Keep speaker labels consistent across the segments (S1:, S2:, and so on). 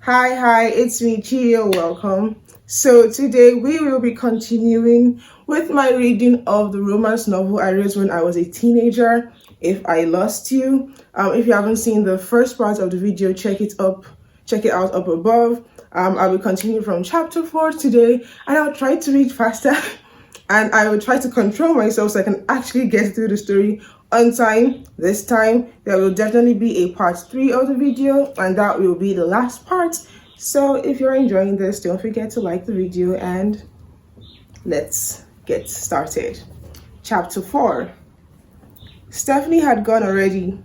S1: Hi, it's me, Chio. Welcome. So, today we will be continuing with my reading of the romance novel I read when I was a teenager, If I Lost You. If you haven't seen the first part of the video, check it out up above. I will continue from chapter 4 today, and I'll try to read faster and I will try to control myself so I can actually get through the story on time. This time there will definitely be a part 3 of the video, and that will be the last part. So if you're enjoying this, don't forget to like the video and let's get started. Chapter 4. Stephanie had gone already.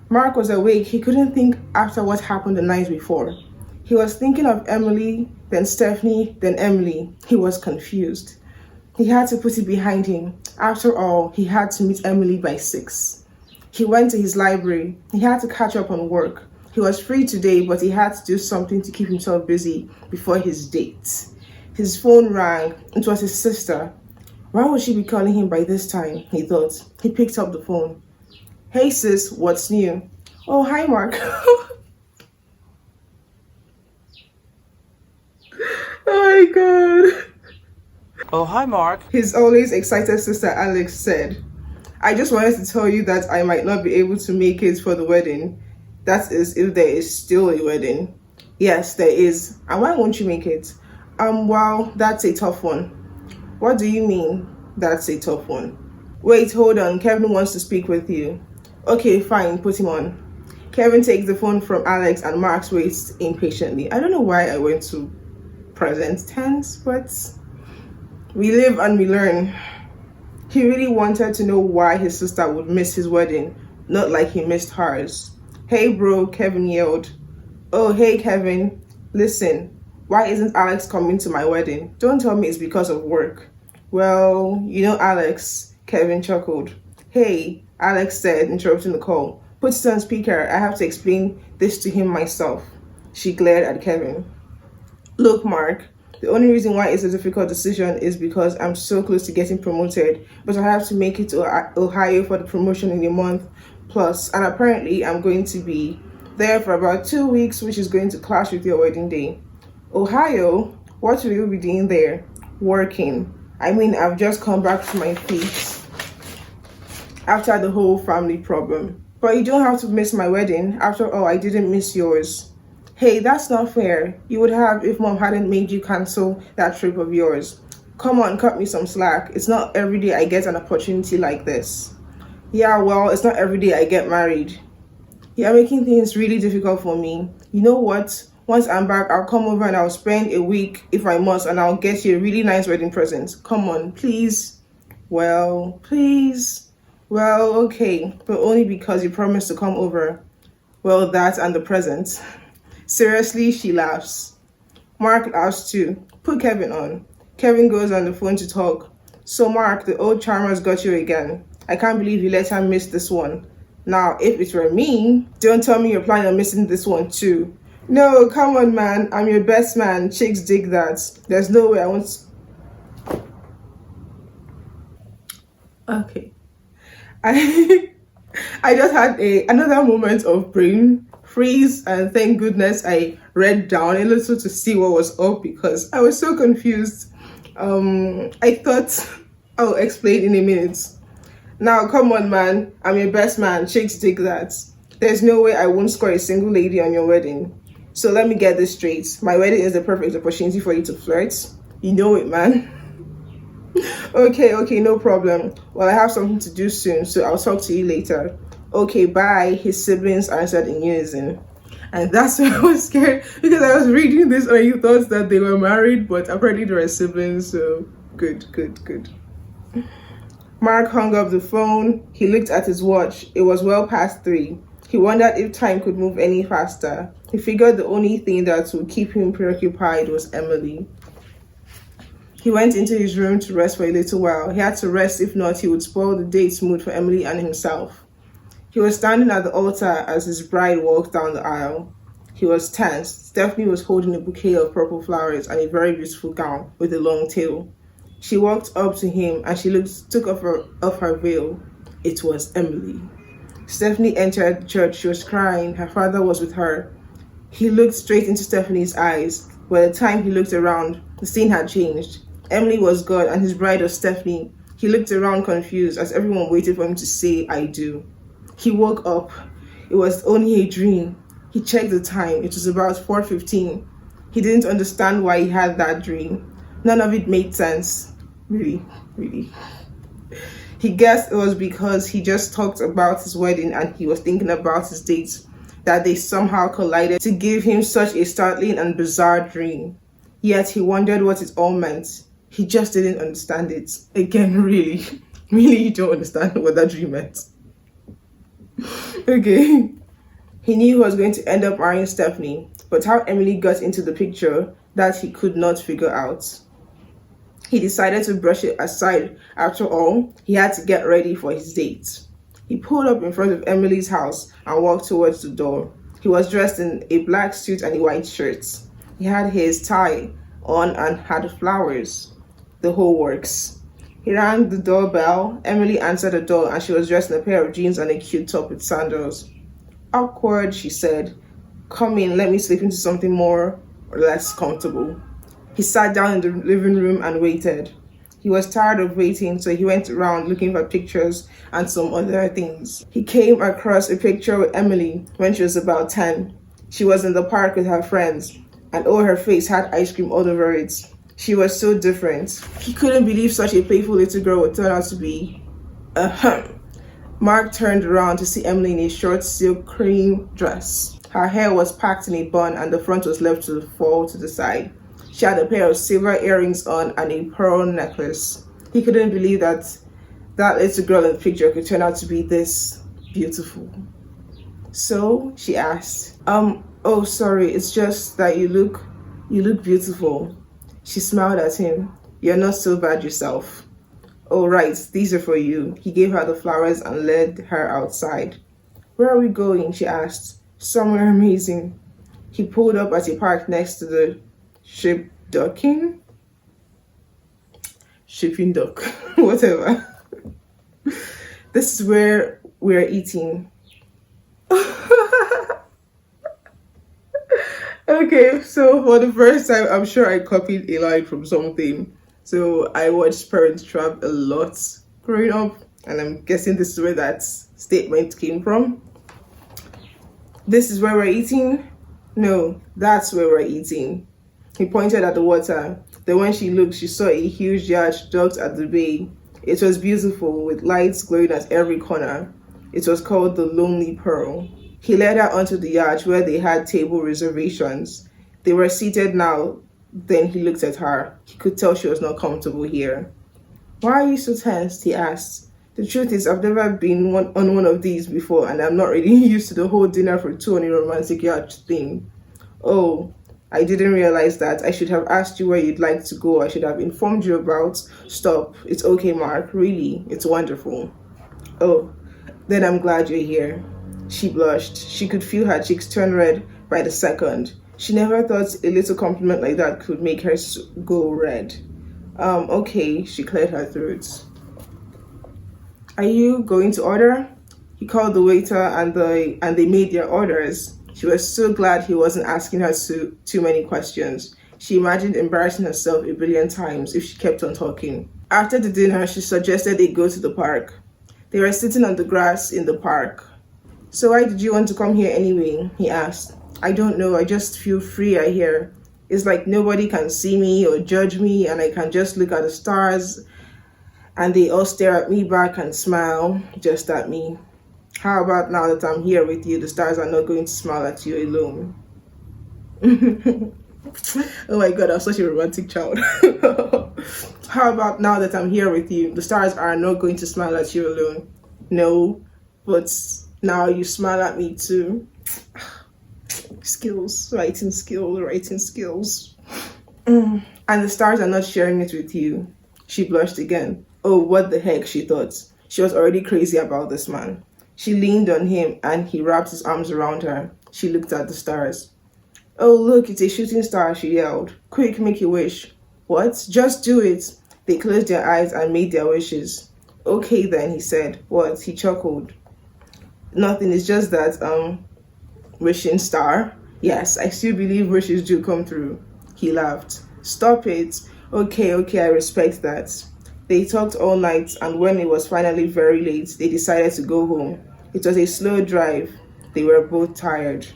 S1: Mark was awake. He couldn't think after what happened the night before. He was thinking of Emily, then Stephanie, then Emily. He was confused. He had to put it behind him. After all, he had to meet Emily by 6. He went to his library. He had to catch up on work. He was free today, but he had to do something to keep himself busy before his date. His phone rang. It was his sister. Why would she be calling him by this time, he thought. He picked up the phone. Hey sis, what's new? Oh, hi Mark. Oh my god.
S2: Oh, hi, Mark.
S1: His always excited sister Alex said, I just wanted to tell you that I might not be able to make it for the wedding. That is, if there is still a wedding. Yes, there is. And why won't you make it? Well, that's a tough one. What do you mean, that's a tough one? Wait, hold on. Kevin wants to speak with you. Okay, fine, put him on. Kevin takes the phone from Alex and Mark waits impatiently. I don't know why I went to present tense, but we live and we learn. He really wanted to know why his sister would miss his wedding, not like he missed hers. Hey bro, Kevin yelled. Oh, hey Kevin. Listen, why isn't Alex coming to my wedding? Don't tell me it's because of work. Well, you know Alex, Kevin chuckled. Hey, Alex said, interrupting the call. Put it on speaker, I have to explain this to him myself. She glared at Kevin. Look, Mark, the only reason why it's a difficult decision is because I'm so close to getting promoted, but I have to make it to Ohio for the promotion in a month plus, and apparently I'm going to be there for about 2 weeks, which is going to clash with your wedding day. Ohio? What will you be doing there? Working. I mean, I've just come back to my feet after the whole family problem. But you don't have to miss my wedding. After all, I didn't miss yours. Hey, that's not fair. You would have if mom hadn't made you cancel that trip of yours. Come on, cut me some slack. It's not every day I get an opportunity like this. Yeah, well, it's not every day I get married. You're making things really difficult for me. You know what? Once I'm back, I'll come over and I'll spend a week if I must, and I'll get you a really nice wedding present. Come on, please. Well, please. Well, okay, but only because you promised to come over. Well, that and the present. Seriously, she laughs. Mark laughs too. Put Kevin on. Kevin goes on the phone to talk. So Mark, the old charmer's got you again. I can't believe you let her miss this one. Now, if it were me, don't tell me you're planning on missing this one too. No, come on man, I'm your best man. Chicks dig that. There's no way I want to... Okay. I just had another moment of brain freeze, and thank goodness I read down a little to see what was up because I was so confused. I thought I'll explain in a minute. Now, come on, man. I'm your best man. Chicks dig that. There's no way I won't score a single lady on your wedding. So let me get this straight. My wedding is the perfect opportunity for you to flirt. You know it, man. Okay, no problem. Well, I have something to do soon, so I'll talk to you later. Okay, bye, his siblings answered in unison. And that's why I was scared, because I was reading this and you thought that they were married, but apparently they were siblings, so good. Mark hung up the phone. He looked at his watch. It was well past 3. He wondered if time could move any faster. He figured the only thing that would keep him preoccupied was Emily. He went into his room to rest for a little while. He had to rest, if not, he would spoil the date's mood for Emily and himself. He was standing at the altar as his bride walked down the aisle. He was tense. Stephanie was holding a bouquet of purple flowers and a very beautiful gown with a long tail. She walked up to him and she took off her veil. It was Emily. Stephanie entered the church. She was crying. Her father was with her. He looked straight into Stephanie's eyes. By the time he looked around, the scene had changed. Emily was gone and his bride was Stephanie. He looked around confused as everyone waited for him to say, I do. He woke up. It was only a dream. He checked the time. It was about 4:15. He didn't understand why he had that dream. None of it made sense. Really, really. He guessed it was because he just talked about his wedding and he was thinking about his dates, that they somehow collided to give him such a startling and bizarre dream. Yet he wondered what it all meant. He just didn't understand it. Again, really, really, you don't understand what that dream meant. Okay. He knew he was going to end up marrying Stephanie, but how Emily got into the picture, that he could not figure out. He decided to brush it aside. After all, he had to get ready for his date. He pulled up in front of Emily's house and walked towards the door. He was dressed in a black suit and a white shirt. He had his tie on and had flowers. The whole works. He rang the doorbell. Emily answered the door and she was dressed in a pair of jeans and a cute top with sandals. Awkward, she said. Come in, let me slip into something more or less comfortable. He sat down in the living room and waited. He was tired of waiting, so he went around looking for pictures and some other things. He came across a picture with Emily when she was about 10. She was in the park with her friends, and oh, her face had ice cream all over it. She was so different. He couldn't believe such a playful little girl would turn out to be. Mark turned around to see Emily in a short silk cream dress. Her hair was packed in a bun and the front was left to fall to the side. She had a pair of silver earrings on and a pearl necklace. He couldn't believe that little girl in the picture could turn out to be this beautiful. So, she asked, oh, sorry, it's just that you look beautiful. She smiled at him. You're not so bad yourself. Oh, right, these are for you. He gave her the flowers and led her outside. Where are we going? She asked. Somewhere amazing. He pulled up at a park next to the shipping dock, whatever. This is where we're eating. Okay, so for the first time, I'm sure I copied a line from something. So I watched Parent Trap a lot growing up, and I'm guessing this is where that statement came from. This is where we're eating? No, that's where we're eating. He pointed at the water. Then when she looked, she saw a huge yacht docked at the bay. It was beautiful, with lights glowing at every corner. It was called the Lonely Pearl. He led her onto the yacht where they had table reservations. They were seated now. Then he looked at her. He could tell she was not comfortable here. Why are you so tense? He asked. The truth is, I've never been on one of these before, and I'm not really used to the whole dinner for two on a romantic yacht thing. Oh, I didn't realize that. I should have asked you where you'd like to go. I should have informed you about. Stop. It's okay, Mark. Really, it's wonderful. Oh, then I'm glad you're here. She blushed. She could feel her cheeks turn red by the second. She never thought a little compliment like that could make her go red. Okay, she cleared her throat. Are you going to order? He called the waiter and they made their orders. She was so glad he wasn't asking her too many questions. She imagined embarrassing herself a billion times if she kept on talking. After the dinner, she suggested they go to the park. They were sitting on the grass in the park. So why did you want to come here anyway? He asked. I don't know, I just feel freer here. It's like nobody can see me or judge me, and I can just look at the stars and they all stare at me back and smile just at me. How about now that I'm here with you, the stars are not going to smile at you alone? Oh my god, I'm such a romantic child. How about now that I'm here with you, the stars are not going to smile at you alone? No, but now you smile at me too. Skills, writing skills. And the stars are not sharing it with you. She blushed again. Oh, what the heck, she thought. She was already crazy about this man. She leaned on him and he wrapped his arms around her. She looked at the stars. Oh, look, it's a shooting star, she yelled. Quick, make your wish. What? Just do it. They closed their eyes and made their wishes. Okay then, he said. What? He chuckled. Nothing, it's just that, wishing star. Yes, I still believe wishes do come through. He laughed. Stop it. Okay, okay, I respect that. They talked all night, and when it was finally very late, they decided to go home. It was a slow drive. They were both tired.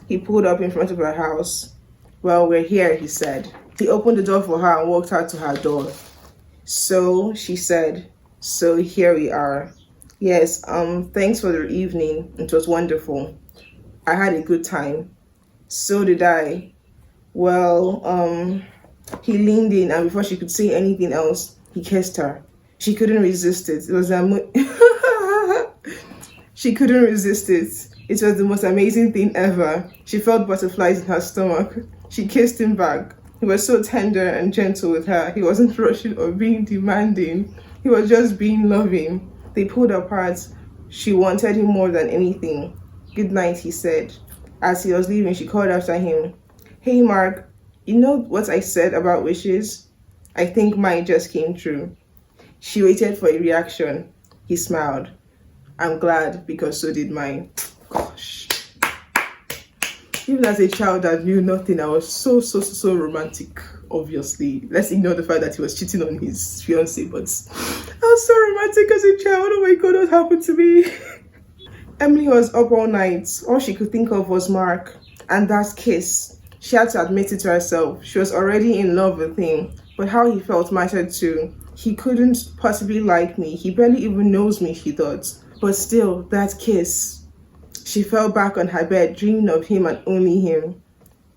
S1: He pulled up in front of her house. Well, we're here, he said. He opened the door for her and walked out to her door. So, she said, so here we are. Yes, thanks for the evening. It was wonderful. I had a good time. So did I. Well, he leaned in, and before she could say anything else, he kissed her. She couldn't resist it. It was she couldn't resist it. It was the most amazing thing ever. She felt butterflies in her stomach. She kissed him back. He was so tender and gentle with her. He wasn't rushing or being demanding. He was just being loving. They pulled apart. She wanted him more than anything. Good night, he said. As he was leaving, she called after him. Hey, Mark, you know what I said about wishes? I think mine just came true. She waited for a reaction. He smiled. I'm glad because so did mine. Gosh. Even as a child that knew nothing, I was so romantic, obviously. Let's ignore the fact that he was cheating on his fiancée, but I was so romantic as a child. Oh my God, what happened to me? Emily was up all night. All she could think of was Mark and that kiss. She had to admit it to herself. She was already in love with him, but how he felt mattered too. He couldn't possibly like me. He barely even knows me, she thought. But still, that kiss. She fell back on her bed, dreaming of him and only him.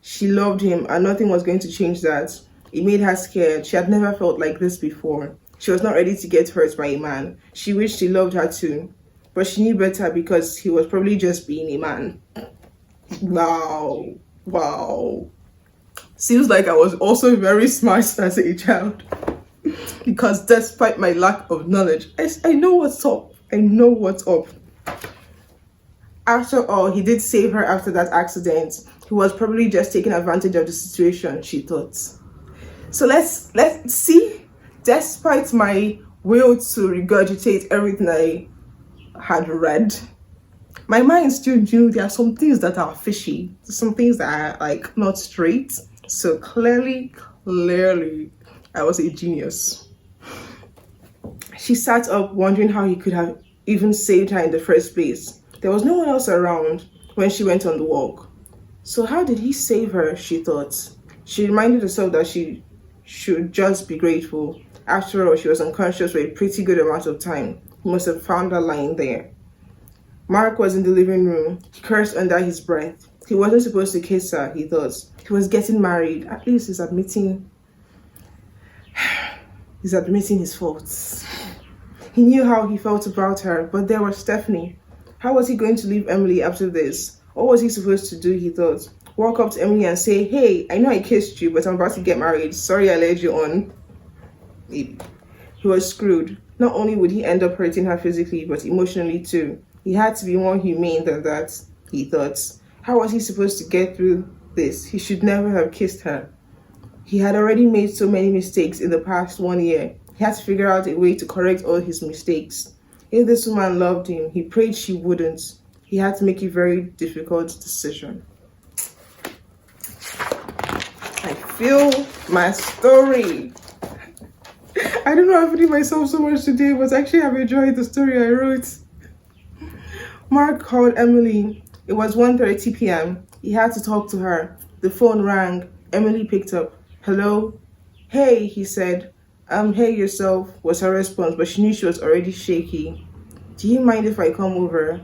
S1: She loved him, and nothing was going to change that. It made her scared. She had never felt like this before. She was not ready to get hurt by a man. She wished he loved her too. But she knew better because he was probably just being a man. Wow. Wow. Seems like I was also very smart as a child. Because despite my lack of knowledge, I know what's up. I know what's up. After all, he did save her after that accident. He was probably just taking advantage of the situation, she thought. So let's see. Despite my will to regurgitate everything I had read, my mind still knew there are some things that are fishy, some things that are like not straight. So clearly, I was a genius. She sat up wondering how he could have even saved her in the first place. There was no one else around when she went on the walk. So how did he save her, she thought. She reminded herself that she should just be grateful. After all, she was unconscious for a pretty good amount of time. He must have found her lying there. Mark was in the living room. He cursed under his breath. He wasn't supposed to kiss her, he thought. He was getting married. At least he's admitting his faults. He knew how he felt about her, but there was Stephanie. How was he going to leave Emily after this? What was he supposed to do, he thought? Walk up to Emily and say, hey, I know I kissed you, but I'm about to get married. Sorry I led you on. Maybe. He was screwed. Not only would he end up hurting her physically, but emotionally too. He had to be more humane than that, he thought. How was he supposed to get through this? He should never have kissed her. He had already made so many mistakes in the past 1 year. He had to figure out a way to correct all his mistakes. If this woman loved him, he prayed she wouldn't. He had to make a very difficult decision. I feel my story. I don't know, I've read myself so much today, but actually I've enjoyed the story I wrote. Mark called Emily. It was 1:30 p.m. He had to talk to her. The phone rang. Emily picked up. Hello? Hey, he said. Hey yourself, was her response, but she knew she was already shaky. Do you mind if I come over?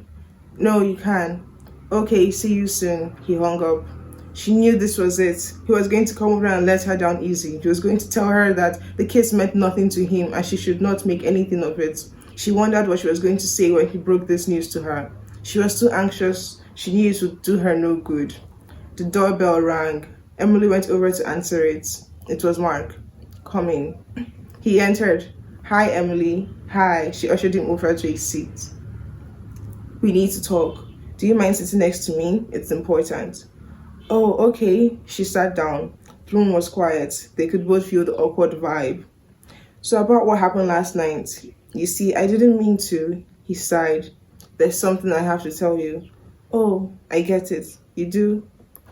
S1: No, you can. Okay, see you soon. He hung up. She knew this was it. He was going to come over and let her down easy. He was going to tell her that the kiss meant nothing to him and she should not make anything of it. She wondered what she was going to say when he broke this news to her. She was too anxious. She knew it would do her no good. The doorbell rang. Emily went over to answer it. It was Mark. Come in. He entered. Hi, Emily. Hi. She ushered him over to a seat. We need to talk. Do you mind sitting next to me? It's important. Oh, okay. She sat down. The room was quiet. They could both feel the awkward vibe. So about what happened last night. You see, I didn't mean to. He sighed. There's something I have to tell you. Oh, I get it. You do?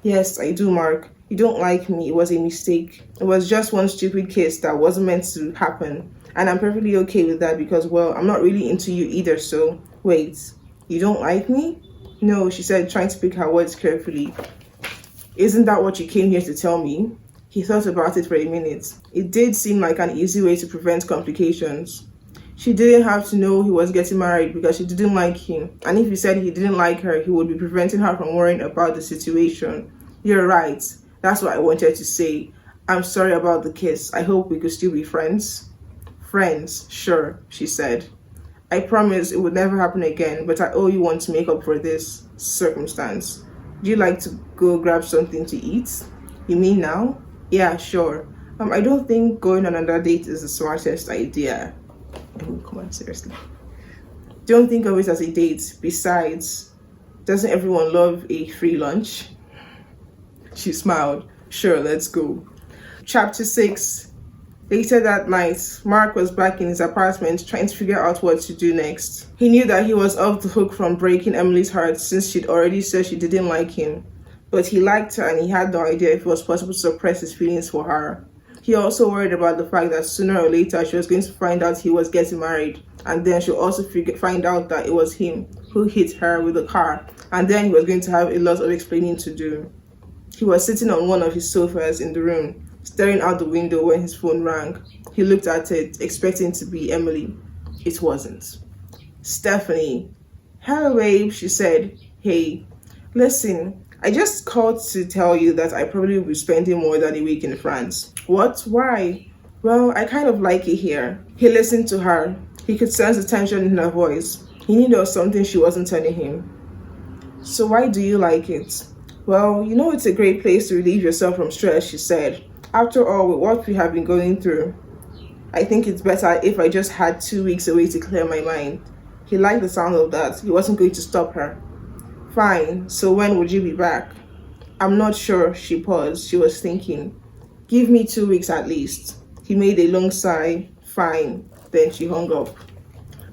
S1: Yes, I do, Mark. You don't like me. It was a mistake. It was just one stupid kiss that wasn't meant to happen. And I'm perfectly okay with that because, well, I'm not really into you either, so wait. You don't like me? No, she said, trying to pick her words carefully. Isn't that what you came here to tell me? He thought about it for a minute. It did seem like an easy way to prevent complications. She didn't have to know he was getting married because she didn't like him. And if he said he didn't like her, he would be preventing her from worrying about the situation. You're right. That's what I wanted to say. I'm sorry about the kiss. I hope we could still be friends. Friends, sure, she said. I promise it would never happen again, but I owe you one to make up for this circumstance. Do you like to go grab something to eat? You mean now? Yeah, sure. I don't think going on another date is the smartest idea. Come on, seriously. Don't think of it as a date. Besides, doesn't everyone love a free lunch? She smiled. Sure, let's go. Chapter 6. Later that night, Mark was back in his apartment trying to figure out what to do next. He knew that he was off the hook from breaking Emily's heart since she'd already said she didn't like him. But he liked her and he had no idea if it was possible to suppress his feelings for her. He also worried about the fact that sooner or later she was going to find out he was getting married, and then she'll also find out that it was him who hit her with the car, and then he was going to have a lot of explaining to do. He was sitting on one of his sofas in the room, staring out the window when his phone rang. He looked at it, expecting it to be Emily. It wasn't. Stephanie. Hello, babe, she said. Hey, listen, I just called to tell you that I probably will be spending more than a week in France. What? Why? Well, I kind of like it here. He listened to her. He could sense the tension in her voice. He knew there was something she wasn't telling him. So why do you like it? Well, you know it's a great place to relieve yourself from stress, she said. After all, with what we have been going through, I think it's better if I just had 2 weeks away to clear my mind. He liked the sound of that. He wasn't going to stop her. Fine, so when would you be back? I'm not sure, she paused. She was thinking. Give me 2 weeks at least. He made a long sigh. Fine. Then she hung up.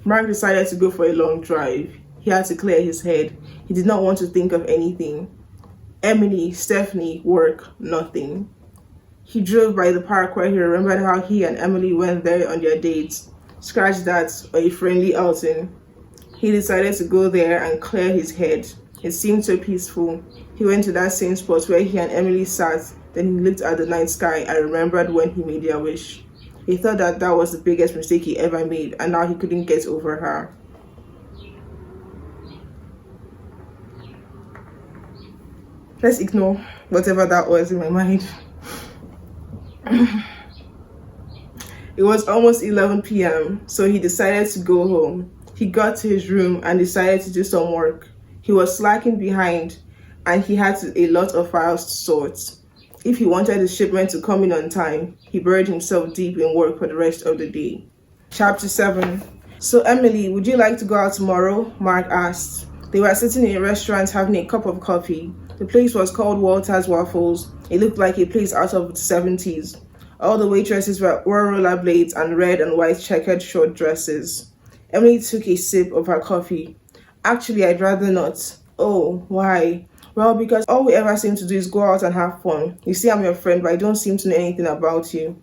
S1: Mark decided to go for a long drive. He had to clear his head. He did not want to think of anything. Emily, Stephanie, work, nothing. He drove by the park where he remembered how he and Emily went there on their dates. Scratch that, or a friendly outing. He decided to go there and clear his head. It seemed so peaceful. He went to that same spot where he and Emily sat. Then he looked at the night sky and remembered when he made their wish. He thought that that was the biggest mistake he ever made, and now he couldn't get over her. Let's ignore whatever that was in my mind. It was almost 11 p.m., so he decided to go home. He got to his room and decided to do some work. He was slacking behind, and he had a lot of files to sort. If he wanted the shipment to come in on time, he buried himself deep in work for the rest of the day. Chapter 7. So Emily, would you like to go out tomorrow? Mark asked. They were sitting in a restaurant having a cup of coffee. The place was called Walter's Waffles. It looked like a place out of the 70s. All the waitresses wore rollerblades and red and white checkered short dresses. Emily took a sip of her coffee. Actually, I'd rather not. Oh, why? Well, because all we ever seem to do is go out and have fun. You see, I'm your friend, but I don't seem to know anything about you.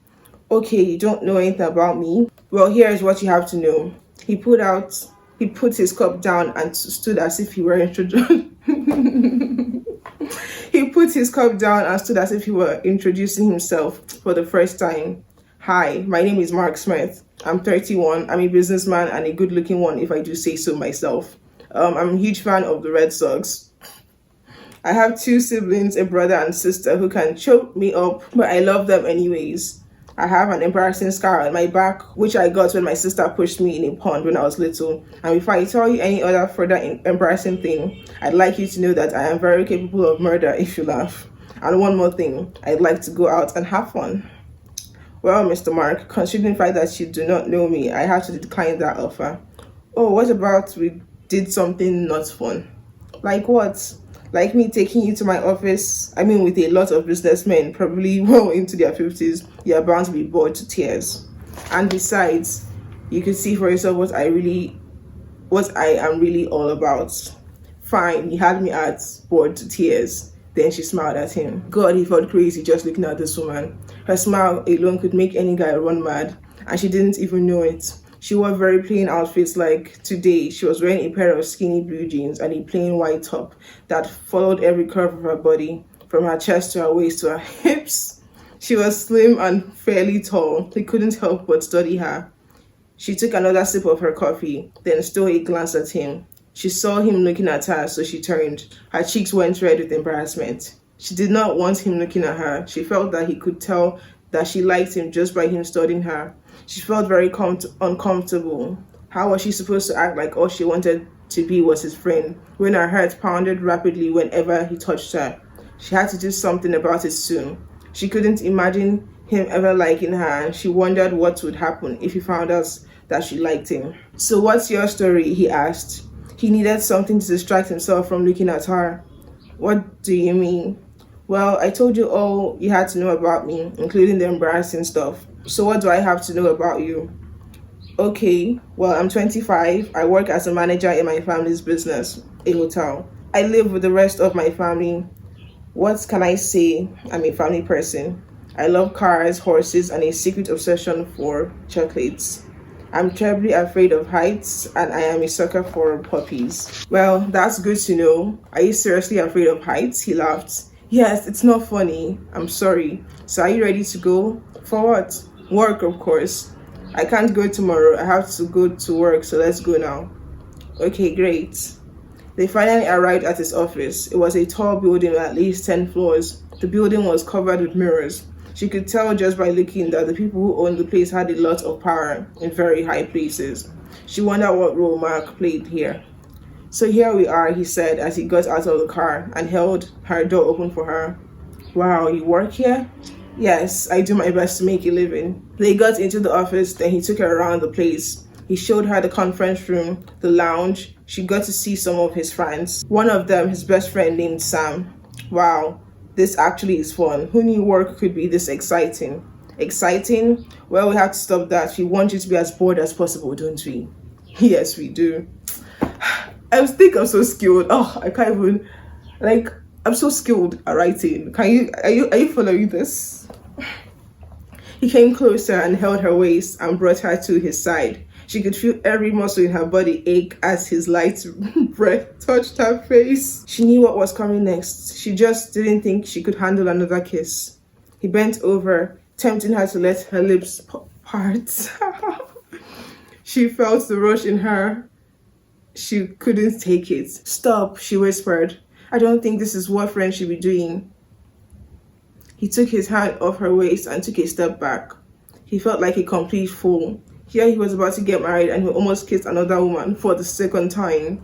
S1: Okay, you don't know anything about me? Well, here is what you have to know. He put his cup down and stood as if he were introducing. He put his cup down and stood as if he were introducing himself for the first time. Hi, my name is Mark Smith. I'm 31. I'm a businessman and a good-looking one, if I do say so myself. I'm a huge fan of the Red Sox. I have 2 siblings, a brother and sister, who can choke me up, but I love them anyways. I have an embarrassing scar on my back, which I got when my sister pushed me in a pond when I was little. And before I tell you any other further embarrassing thing, I'd like you to know that I am very capable of murder if you laugh. And one more thing, I'd like to go out and have fun. Well, Mr. Mark, considering the fact that you do not know me, I have to decline that offer. Oh, what about we did something not fun? Like what? Like me taking you to my office? I mean, with a lot of businessmen, probably well into their 50s, you're bound to be bored to tears. And besides, you could see for yourself what I am really all about. Fine, you had me at bored to tears. Then she smiled at him. God, he felt crazy just looking at this woman. Her smile alone could make any guy run mad, and she didn't even know it. She wore very plain outfits. Like today, she was wearing a pair of skinny blue jeans and a plain white top that followed every curve of her body, from her chest to her waist to her hips. She was slim and fairly tall. He couldn't help but study her. She took another sip of her coffee, then stole a glance at him. She saw him looking at her, so she turned. Her cheeks went red with embarrassment. She did not want him looking at her. She felt that he could tell that she liked him just by him studying her. She felt very uncomfortable. How was she supposed to act like all she wanted to be was his friend when her heart pounded rapidly whenever he touched her? She had to do something about it soon. She couldn't imagine him ever liking her, and she wondered what would happen if he found out that she liked him. So what's your story? He asked. He needed something to distract himself from looking at her. What do you mean? Well, I told you all you had to know about me, including the embarrassing stuff. So what do I have to know about you? Okay, well, I'm 25. I work as a manager in my family's business, a hotel. I live with the rest of my family. What can I say? I'm a family person. I love cars, horses, and a secret obsession for chocolates. I'm terribly afraid of heights, and I am a sucker for puppies. Well, that's good to know. Are you seriously afraid of heights? He laughed. Yes, it's not funny. I'm sorry. So are you ready to go? For what? Work, of course. I can't go tomorrow. I have to go to work, so let's go now. Okay, great. They finally arrived at his office. It was a tall building with at least 10 floors. The building was covered with mirrors. She could tell just by looking that the people who owned the place had a lot of power in very high places. She wondered what role Mark played here. So here we are, he said as he got out of the car and held her door open for her. Wow, you work here? Yes, I do my best to make a living. They got into the office, then he took her around the place. He showed her the conference room, the lounge. She got to see some of his friends. One of them, his best friend named Sam. Wow, this actually is fun. Who knew work could be this exciting? Exciting? Well, we have to stop that. We want you to be as bored as possible, don't we? Yes, we do. I think I'm so skilled. Oh, I can't even, I'm so skilled at writing. Are you following this? He came closer and held her waist and brought her to his side. She could feel every muscle in her body ache as his light breath touched her face. She knew what was coming next. She just didn't think she could handle another kiss. He bent over, tempting her to let her lips part. She felt the rush in her. She couldn't take it. Stop, she whispered. I don't think this is what friends should be doing. He took his hand off her waist and took a step back. He felt like a complete fool. Here he was about to get married and he almost kissed another woman for the second time.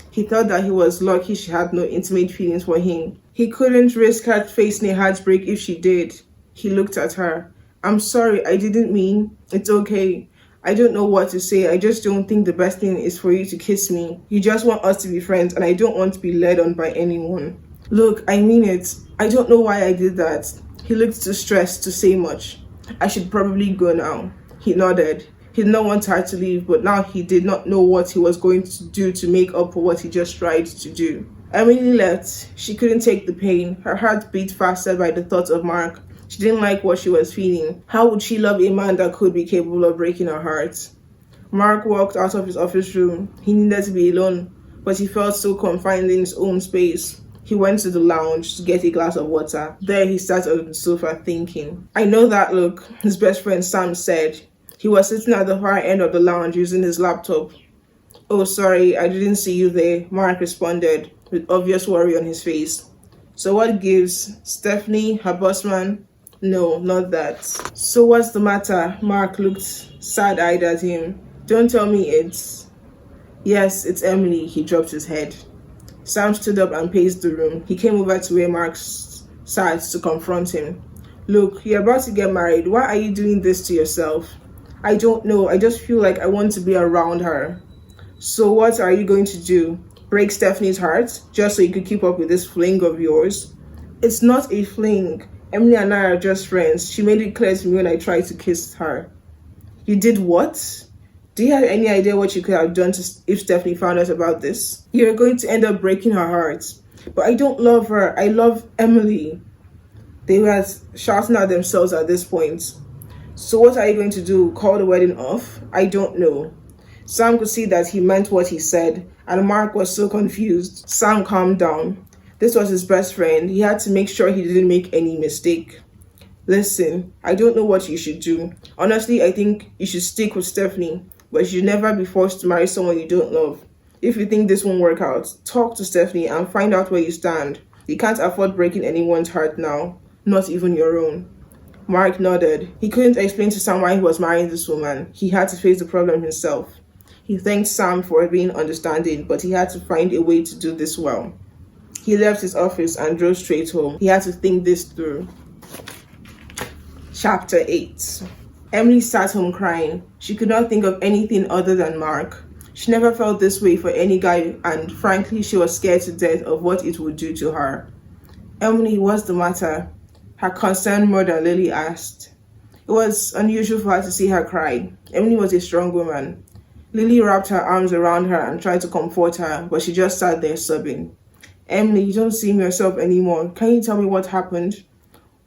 S1: He thought that he was lucky she had no intimate feelings for him. He couldn't risk her facing a heartbreak if she did. He looked at her. I'm sorry, I didn't mean. It's okay. I don't know what to say. I just don't think the best thing is for you to kiss me. You just want us to be friends and I don't want to be led on by anyone. Look, I mean it. I don't know why I did that. He looked too stressed to say much. I should probably go now. He nodded. He did not want her to leave, but now he did not know what he was going to do to make up for what he just tried to do. Emily left. She couldn't take the pain. Her heart beat faster by the thought of Mark. She didn't like what she was feeling. How would she love a man that could be capable of breaking her heart? Mark walked out of his office room. He needed to be alone, but he felt so confined in his own space. He went to the lounge to get a glass of water. There he sat on the sofa thinking. I know that look, his best friend Sam said. He was sitting at the far end of the lounge using his laptop. Oh, sorry, I didn't see you there, Mark responded, with obvious worry on his face. So what gives? Stephanie, her boss man? No, not that. So what's the matter? Mark looked sad-eyed at him. Don't tell me it's... Yes, it's Emily, he dropped his head. Sam stood up and paced the room. He came over to where Mark sat to confront him. Look, you're about to get married. Why are you doing this to yourself? I don't know. I just feel like I want to be around her. So what are you going to do? Break Stephanie's heart just so you could keep up with this fling of yours? It's not a fling. Emily and I are just friends. She made it clear to me when I tried to kiss her. You did what? Do you have any idea what you could have done if Stephanie found out about this? You're going to end up breaking her heart. But I don't love her. I love Emily. They were shouting at themselves at this point. So what are you going to do? Call the wedding off? I don't know. Sam could see that he meant what he said, and Mark was so confused. Sam calmed down. This was his best friend. He had to make sure he didn't make any mistake. Listen, I don't know what you should do. Honestly, I think you should stick with Stephanie, but you should never be forced to marry someone you don't love. If you think this won't work out, talk to Stephanie and find out where you stand. You can't afford breaking anyone's heart now, not even your own. Mark nodded. He couldn't explain to Sam why he was marrying this woman. He had to face the problem himself. He thanked Sam for being understanding, but he had to find a way to do this well. He left his office and drove straight home. He had to think this through. Chapter 8. Emily sat home crying. She could not think of anything other than Mark. She never felt this way for any guy, and frankly, she was scared to death of what it would do to her. Emily, what's the matter? Her concerned mother, Lily, asked. It was unusual for her to see her cry. Emily was a strong woman. Lily wrapped her arms around her and tried to comfort her, but she just sat there sobbing. Emily, you don't seem yourself anymore. Can you tell me what happened?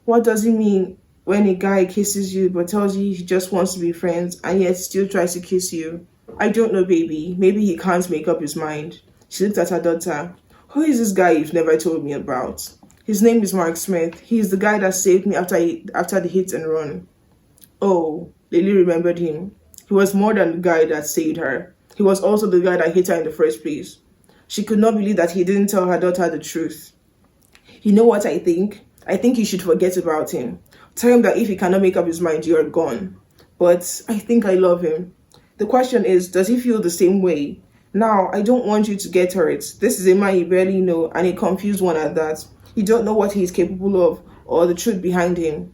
S1: What does it mean when a guy kisses you but tells you he just wants to be friends and yet still tries to kiss you? I don't know, baby. Maybe he can't make up his mind. She looked at her daughter. Who is this guy you've never told me about? His name is Mark Smith. He's the guy that saved me after the hit and run. Oh, Lily remembered him. He was more than the guy that saved her. He was also the guy that hit her in the first place. She could not believe that he didn't tell her daughter the truth. You know what I think? I think you should forget about him. Tell him that if he cannot make up his mind, you are gone. But I think I love him. The question is, does he feel the same way? Now, I don't want you to get hurt. This is a man you barely know, and a confused one at that. You don't know what he is capable of, or the truth behind him.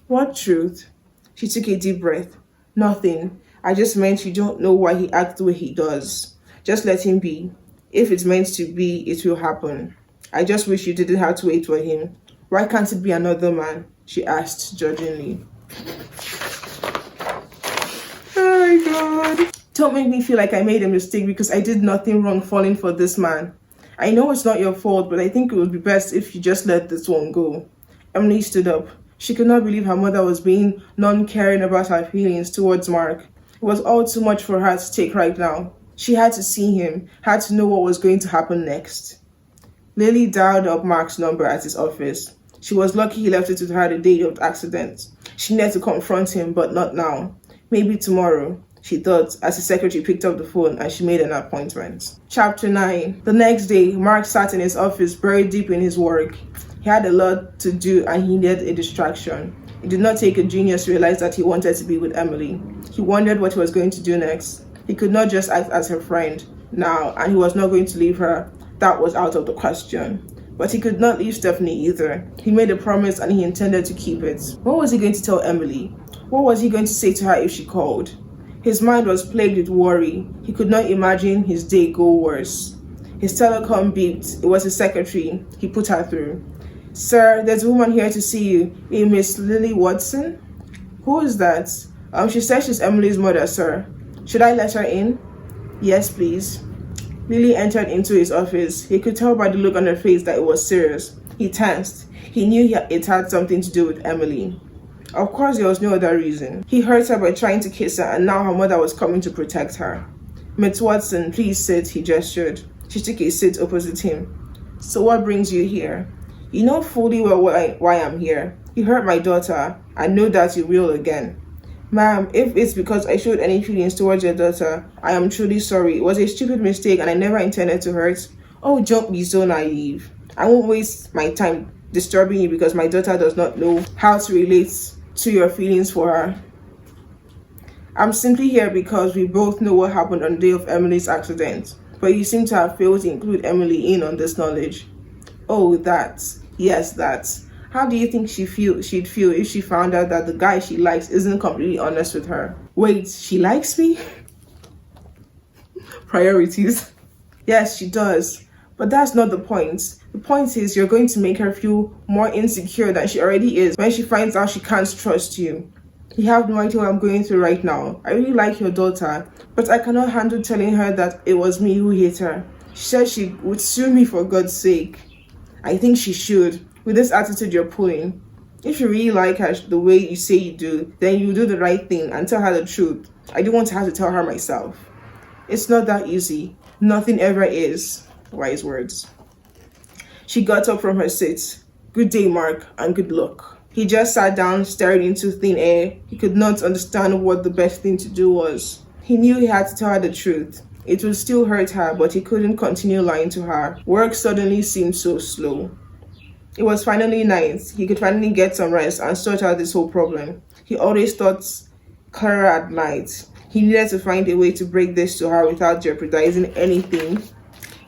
S1: What truth? She took a deep breath. Nothing. I just meant you don't know why he acts the way he does. Just let him be. If it's meant to be, it will happen. I just wish you didn't have to wait for him. Why can't it be another man? She asked judgingly. Oh my God. Don't make me feel like I made a mistake because I did nothing wrong falling for this man. I know it's not your fault, but I think it would be best if you just let this one go. Emily stood up. She could not believe her mother was being non-caring about her feelings towards Mark. It was all too much for her to take right now. She had to see him, had to know what was going to happen next. Lily dialed up Mark's number at his office. She was lucky he left it with her the day of the accident. She needed to confront him, but not now. Maybe tomorrow, she thought, as his secretary picked up the phone and she made an appointment. Chapter 9. The next day, Mark sat in his office, buried deep in his work. He had a lot to do and he needed a distraction. It did not take a genius to realize that he wanted to be with Emily. He wondered what he was going to do next. He could not just act as her friend now, and he was not going to leave her. That was out of the question. But he could not leave Stephanie either. He made a promise and he intended to keep it. What was he going to tell Emily? What was he going to say to her if she called? His mind was plagued with worry. He could not imagine his day go worse. His telecom beeped. It was his secretary. He put her through. Sir, there's a woman here to see you. A Miss Lily Watson? Who is that? She says she's Emily's mother, sir. Should I let her in? Yes, please. Lily entered into his office. He could tell by the look on her face that it was serious. He tensed. He knew it had something to do with Emily. Of course, there was no other reason. He hurt her by trying to kiss her, and now her mother was coming to protect her. Miss Watson, please sit, he gestured. She took a seat opposite him. So what brings you here? You know fully well why I'm here. You hurt my daughter. I know that you will again. Ma'am, if it's because I showed any feelings towards your daughter, I am truly sorry. It was a stupid mistake and I never intended to hurt. Oh, don't be so naive. I won't waste my time disturbing you because my daughter does not know how to relate to your feelings for her. I'm simply here because we both know what happened on the day of Emily's accident, but you seem to have failed to include Emily in on this knowledge. Oh, that. Yes, that. How do you think she'd feel if she found out that the guy she likes isn't completely honest with her? Wait, she likes me? Priorities. Yes, she does. But that's not the point. The point is you're going to make her feel more insecure than she already is when she finds out she can't trust you. You have no idea what I'm going through right now. I really like your daughter, but I cannot handle telling her that it was me who hit her. She said she would sue me for God's sake. I think she should. With this attitude you're pulling, if you really like her the way you say you do, then you do the right thing and tell her the truth. I don't want to have to tell her myself. It's not that easy. Nothing ever is. Wise words. She got up from her seat. Good day, Mark, and good luck. He just sat down, staring into thin air. He could not understand what the best thing to do was. He knew he had to tell her the truth. It would still hurt her, but he couldn't continue lying to her. Work suddenly seemed so slow. It was finally night. He could finally get some rest and sort out this whole problem. He always thought clearer at night. He needed to find a way to break this to her without jeopardizing anything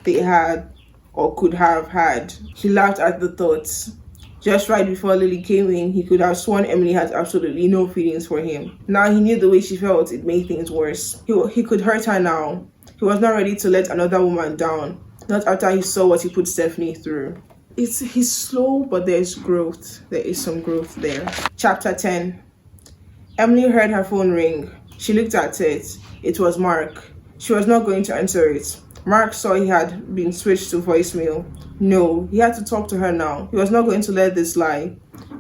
S1: they had or could have had. He laughed at the thoughts. Just right before Lily came in, he could have sworn Emily had absolutely no feelings for him. Now he knew the way she felt, it made things worse. He could hurt her now. He was not ready to let another woman down. Not after he saw what he put Stephanie through. He's slow, but there's growth. There is some growth there. Chapter 10. Emily heard her phone ring. She looked at it. It was Mark. She was not going to answer it. Mark saw he had been switched to voicemail. No, he had to talk to her now. He was not going to let this lie.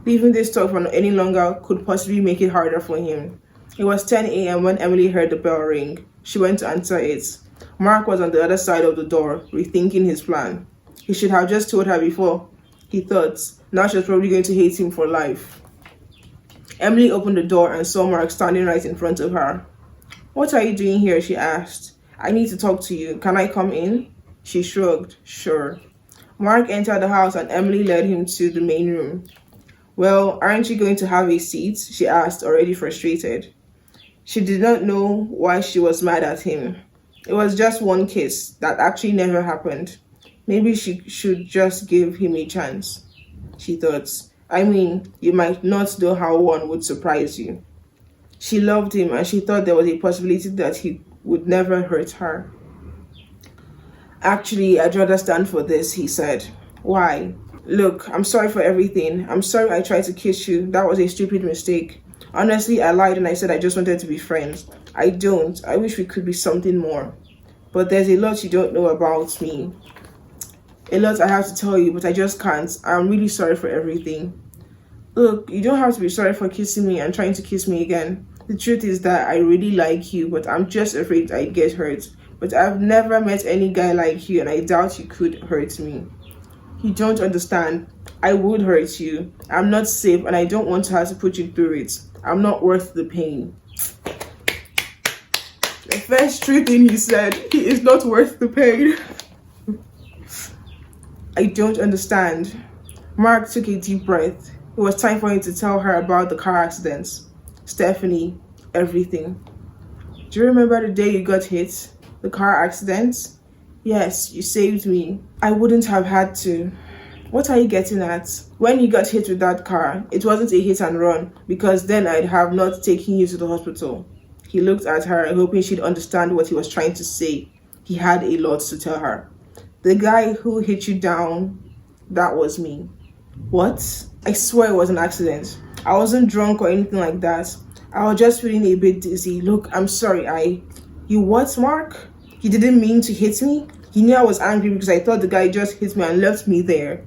S1: Leaving this talk for any longer could possibly make it harder for him. It was 10 a.m. when Emily heard the bell ring. She went to answer it. Mark was on the other side of the door, rethinking his plan. He should have just told her before, he thought. Now she was probably going to hate him for life. Emily opened the door and saw Mark standing right in front of her. What are you doing here? She asked. I need to talk to you. Can I come in? She shrugged. Sure. Mark entered the house and Emily led him to the main room. Well, aren't you going to have a seat? She asked, already frustrated. She did not know why she was mad at him. It was just one kiss that actually never happened. Maybe she should just give him a chance, she thought. I mean, you might not know how one would surprise you. She loved him and she thought there was a possibility that he would never hurt her. Actually, I'd rather stand for this, he said. Why? Look, I'm sorry for everything. I'm sorry I tried to kiss you. That was a stupid mistake. Honestly, I lied and I said I just wanted to be friends. I don't. I wish we could be something more. But there's a lot you don't know about me. A lot I have to tell you, but I just can't. I'm really sorry for everything. Look, you don't have to be sorry for kissing me and trying to kiss me again. The truth is that I really like you, but I'm just afraid I'd get hurt. But I've never met any guy like you and I doubt you could hurt me. You don't understand. I would hurt you. I'm not safe and I don't want to have to put you through it. I'm not worth the pain. The first true thing he said, he is not worth the pain. I don't understand. Mark took a deep breath. It was time for him to tell her about the car accidents. Stephanie, everything. Do you remember the day you got hit? The car accident? Yes, you saved me. I wouldn't have had to. What are you getting at? When you got hit with that car, it wasn't a hit and run, because then I'd have not taken you to the hospital. He looked at her, hoping she'd understand what he was trying to say. He had a lot to tell her. The guy who hit you down, that was me. What? I swear it was an accident. I wasn't drunk or anything like that. I was just feeling a bit dizzy. Look, I'm sorry, You what, Mark? You didn't mean to hit me? You knew I was angry because I thought the guy just hit me and left me there.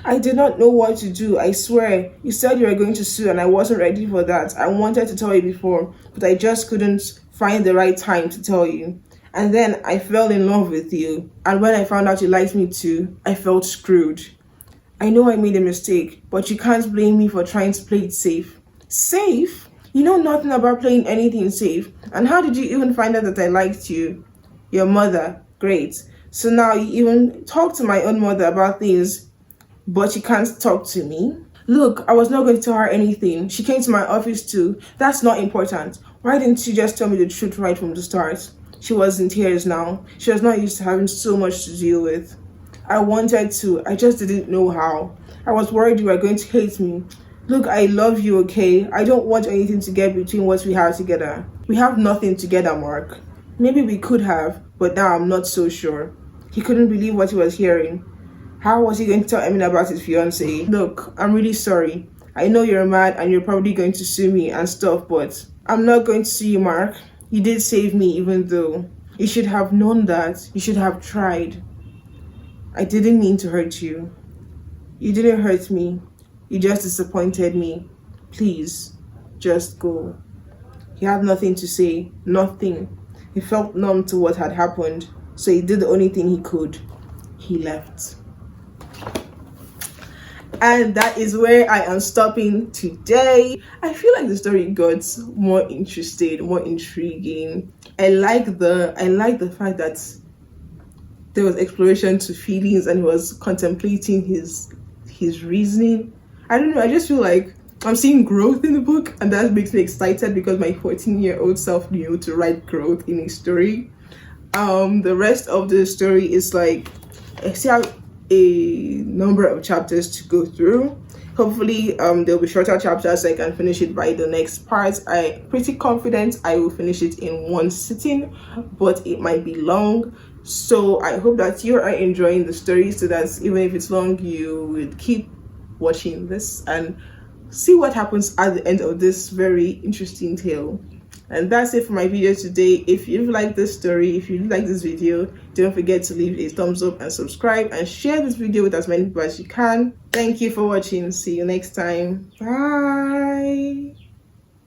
S1: I did not know what to do, I swear. You said you were going to sue and I wasn't ready for that. I wanted to tell you before, but I just couldn't find the right time to tell you. And then I fell in love with you. And when I found out you liked me too, I felt screwed. I know I made a mistake, but you can't blame me for trying to play it safe. Safe? You know nothing about playing anything safe. And how did you even find out that I liked you? Your mother. Great. So now you even talk to my own mother about things, but you can't talk to me? Look, I was not going to tell her anything. She came to my office too. That's not important. Why didn't you just tell me the truth right from the start? She was in tears now. She was not used to having so much to deal with. I wanted to. I just didn't know how. I was worried you were going to hate me. Look, I love you, okay? I don't want anything to get between what we have together. We have nothing together, Mark. Maybe we could have, but now I'm not so sure. He couldn't believe what he was hearing. How was he going to tell Emily about his fiancée? Look, I'm really sorry. I know you're mad and you're probably going to sue me and stuff, but I'm not going to sue you, Mark. You did save me, even though you should have known that. You should have tried. I didn't mean to hurt you. You didn't hurt me. You just disappointed me. Please, just go. He had nothing to say, nothing. He felt numb to what had happened, so he did the only thing he could. He left. And that is where I am stopping today. I feel like the story got more interesting, more intriguing. I like the fact that there was exploration to feelings and he was contemplating his reasoning. I don't know, I just feel like I'm seeing growth in the book, and that makes me excited because my 14-year-old self knew to write growth in a story. The rest of the story is like, I still have a number of chapters to go through. Hopefully there'll be shorter chapters so I can finish it by the next part. I'm pretty confident I will finish it in one sitting, but it might be long. So I hope that you are enjoying the story, so that even if it's long, you will keep watching this and see what happens at the end of this very interesting tale. And that's it for my video today. If you like this story, if you like this video, don't forget to leave a thumbs up and subscribe and share this video with as many people as you can. Thank you for watching. See you next time. Bye.